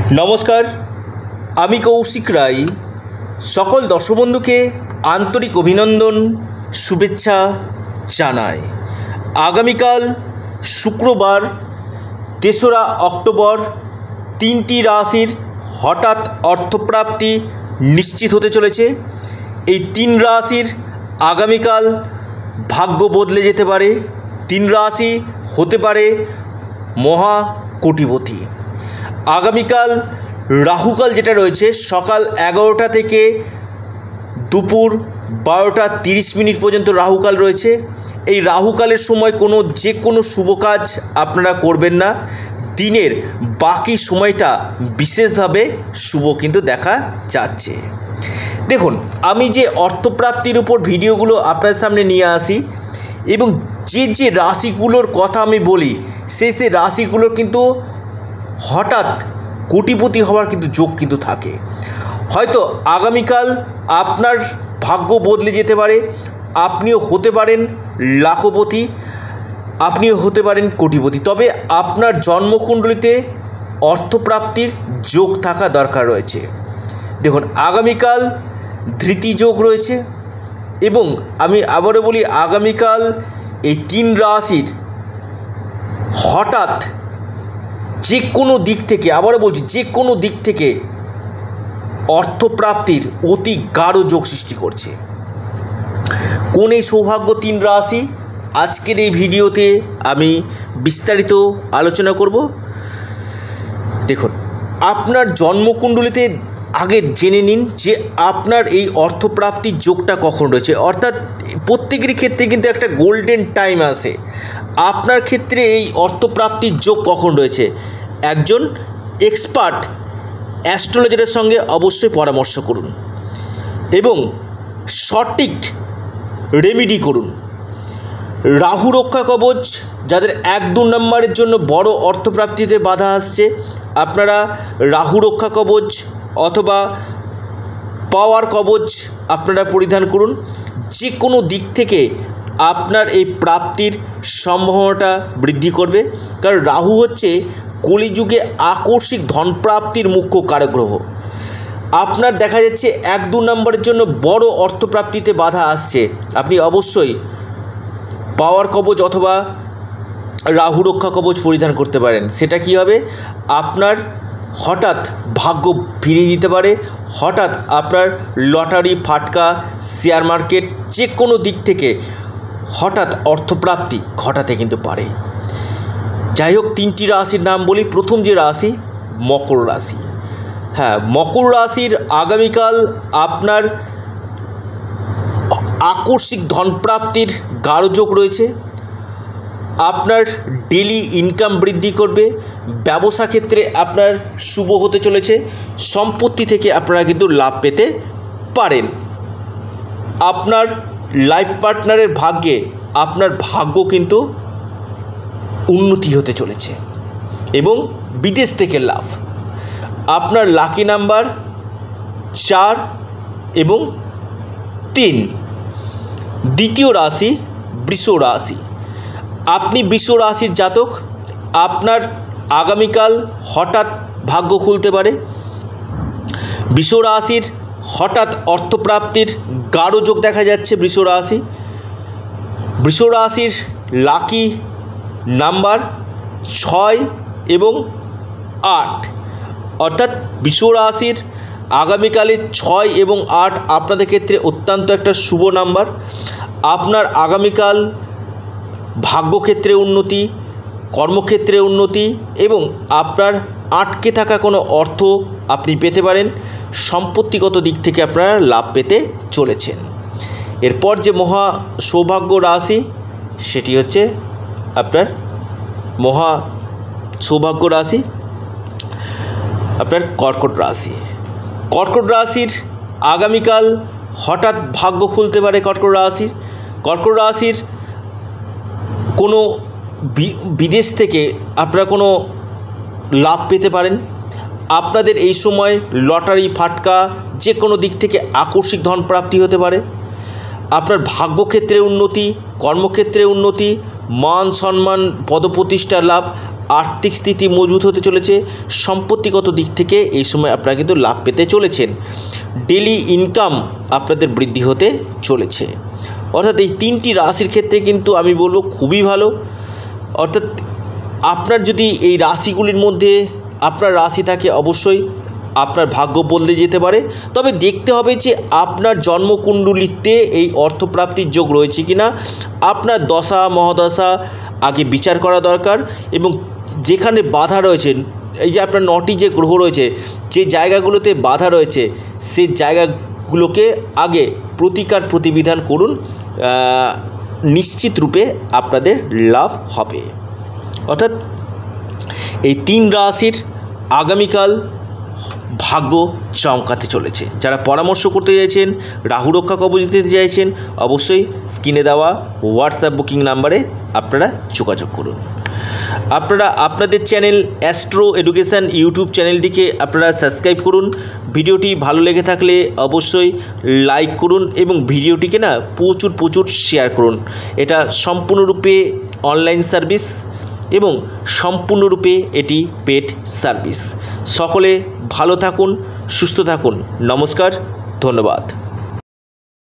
नमस्कार आमी कौशिक राय सकल दर्शक बंधुके आंतरिक अभिनंदन शुभेच्छा जानाई। आगामीकाल शुक्रवार 3रा अक्टोबर तीनटी राशिर हठात् अर्थप्राप्ति निश्चित होते चलेছে। এই तीन राशिर आगामीकाल भाग्य बदले जेते पारे। तीन राशि होते पारे महा कोटिपति। आगामीकाल राहुकाल जेटा रयेछे सकाल 11टा থেকে দুপুর 12টা 30 मिनट पर्यन्त राहुकाल रयेछे। এই রাহুকালের সময় যে কোনো শুভ কাজ আপনারা করবেন না। দিনের বাকি সময়টা বিশেষভাবে শুভ কিন্তু দেখা যাচ্ছে। দেখুন, আমি যে অর্থপ্রাপ্তির উপর ভিডিওগুলো আপনাদের সামনে নিয়ে আসি এবং যে রাশিগুলোর কথা আমি বলি সেই রাশিগুলোর কিন্তু হঠাৎ কোটিপতি হওয়ার কিন্তু যোগ কিন্তু থাকে। হয়তো আগামীকাল আপনার ভাগ্য বদলে যেতে পারে। আপনিও হতে পারেন লাখপতি, আপনিও হতে পারেন কোটিপতি। তবে আপনার জন্মকুণ্ডলিতে অর্থপ্রাপ্তির যোগ থাকা দরকার রয়েছে। দেখুন, আগামীকাল ধৃতি যোগ রয়েছে এবং আমি আবারও বলি আগামীকাল এই তিন রাশির হঠাৎ যে কোনো দিক থেকে, আবারও বলছি যে কোনো দিক থেকে অর্থপ্রাপ্তির অতি গাঢ় যোগ সৃষ্টি করছে। কোন এই সৌভাগ্য তিন রাশি আজকের এই ভিডিওতে আমি বিস্তারিত আলোচনা করব। দেখুন, আপনার জন্মকুণ্ডলিতে আগে জেনে নিন যে আপনার এই অর্থপ্রাপ্তির যোগটা কখন রয়েছে। অর্থাৎ প্রত্যেকেরই ক্ষেত্রে কিন্তু একটা গোল্ডেন টাইম আসে। আপনার ক্ষেত্রে এই অর্থপ্রাপ্তির যোগ কখন রয়েছে একজন এক্সপার্ট অ্যাস্ট্রোলজারের সঙ্গে অবশ্যই পরামর্শ করুন এবং সঠিক রেমেডি করুন। রাহু রক্ষা কবচ যাদের 1-2 নম্বরের জন্য বড় অর্থপ্রাপ্তিতে বাধা আসছে, আপনারা রাহু রক্ষা কবচ অথবা পাওয়ার কবচ আপনারা পরিধান করুন। যে কোনো দিক থেকে আপনার এই প্রাপ্তির সম্ভাবনাটা বৃদ্ধি করবে। কারণ রাহু হচ্ছে কলিযুগে আকস্মিক ধনপ্রাপ্তির মুখ্য কারক গ্রহ। আপনার দেখা যাচ্ছে 1-2 নম্বরের জন্য বড় অর্থপ্রাপ্তিতে বাধা আসছে, আপনি অবশ্যই পাওয়ার কবচ অথবা রাহু রক্ষা কবচ পরিধান করতে পারেন। সেটা কি হবে, আপনার হঠাৎ ভাগ্য ফিরিয়ে দিতে পারে। হঠাৎ আপনার লটারি, ফাটকা, শেয়ার মার্কেট যে কোনো দিক থেকে হঠাৎ অর্থপ্রাপ্তি ঘটাতে কিন্তু পারে। যাই হোক, তিনটি রাশির নাম বলি। প্রথম যে রাশি মকর রাশি। হ্যাঁ, মকর রাশির আগামীকাল আপনার আকস্মিক ধনপ্রাপ্তির গাঢ় যোগ রয়েছে। আপনার ডেলি ইনকাম বৃদ্ধি করবে। ব্যবসা ক্ষেত্রে আপনার শুভ হতে চলেছে। সম্পত্তি থেকে আপনারা কিন্তু লাভ পেতে পারেন। আপনার লাইফ পার্টনারের ভাগ্যে আপনার ভাগ্য কিন্তু উন্নতি হতে চলেছে এবং বিদেশ থেকে লাভ। আপনার লাকি নাম্বার 4 এবং 3। দ্বিতীয় রাশি বৃষ রাশি। আপনি বৃষ রাশির জাতক, আপনার আগামীকাল হঠাৎ ভাগ্য খুলতে পারে। বৃষ রাশির হঠাৎ অর্থপ্রাপ্তির গাঢ় যোগ দেখা যাচ্ছে। বৃষ রাশির লাকি নাম্বার 6 এবং 8। অর্থাৎ বৃষ রাশির আগামীকালের 6 এবং 8 আপনাদের ক্ষেত্রে অত্যন্ত একটা শুভ নাম্বার। আপনার আগামীকাল ভাগ্যক্ষেত্রে উন্নতি, কর্মক্ষেত্রে উন্নতি এবং আপনার আটকে থাকা কোনো অর্থ আপনি পেতে পারেন। সম্পত্তিগত দিক থেকে আপনারা লাভ পেতে চলেছেন। এরপর যে মহা সৌভাগ্য রাশি সেটি হচ্ছে আপনার মহা সৌভাগ্য রাশি আপনার কর্কট রাশি। কর্কট রাশির আগামীকাল হঠাৎ ভাগ্য খুলতে পারে। কর্কট রাশির কোনো বিদেশ থেকে আপনারা কোনো লাভ পেতে পারেন। আপনাদের এই সময় লটারি, ফাটকা যে কোনো দিক থেকে আকস্মিক ধন প্রাপ্তি হতে পারে। আপনার ভাগ্যক্ষেত্রে উন্নতি, কর্মক্ষেত্রে উন্নতি, মান সম্মান, পদপ্রতিষ্ঠার লাভ আর্থিক স্থিতি মজবুত হতে চলেছে। সম্পত্তিগত দিক থেকে এই সময় আপনারা কিন্তু লাভ পেতে চলেছেন। ডেলি ইনকাম আপনাদের বৃদ্ধি হতে চলেছে। অর্থাৎ এই 3টি রাশির ক্ষেত্রে কিন্তু আমি বলবো খুবই ভালো। অর্থাৎ আপনার যদি এই রাশিগুলির মধ্যে আপনার রাশি থাকে, অবশ্যই আপনার ভাগ্য বদলে যেতে পারে। তবে দেখতে হবে যে আপনার জন্মকুণ্ডলিতে এই অর্থপ্রাপ্তির যোগ রয়েছে কিনা, আপনার দশা মহাদশা আগে বিচার করা দরকার। এবং যেখানে বাধা রয়েছে, এই যে আপনার 9টি যে গ্রহ রয়েছে, যে জায়গাগুলোতে বাধা রয়েছে সেই জায়গাগুলোকে আগে প্রতিকার প্রতিবিধান করুন, নিশ্চিত রূপে আপনাদের লাভ হবে। অর্থাৎ এই 3 রাশির আগামীকাল ভাগ্য চমকাতে চলেছে। যারা পরামর্শ করতে চাইছেন, রাহু রক্ষা কবচ দিতে চাইছেন, অবশ্যই স্ক্রিনে দেওয়া হোয়াটসঅ্যাপ বুকিং নাম্বারে আপনারা যোগাযোগ করুন। আপনারা আপনাদের চ্যানেল অ্যাস্ট্রো এডুকেশান ইউটিউব চ্যানেলটিকে আপনারা সাবস্ক্রাইব করুন। ভিডিওটি ভালো লেগে থাকলে অবশ্যই লাইক করুন এবং ভিডিওটিকে না প্রচুর শেয়ার করুন। এটা সম্পূর্ণরূপে অনলাইন সার্ভিস এবং সম্পূর্ণরূপে এটি পেড সার্ভিস। সকলে ভালো থাকুন, সুস্থ থাকুন। নমস্কার, ধন্যবাদ।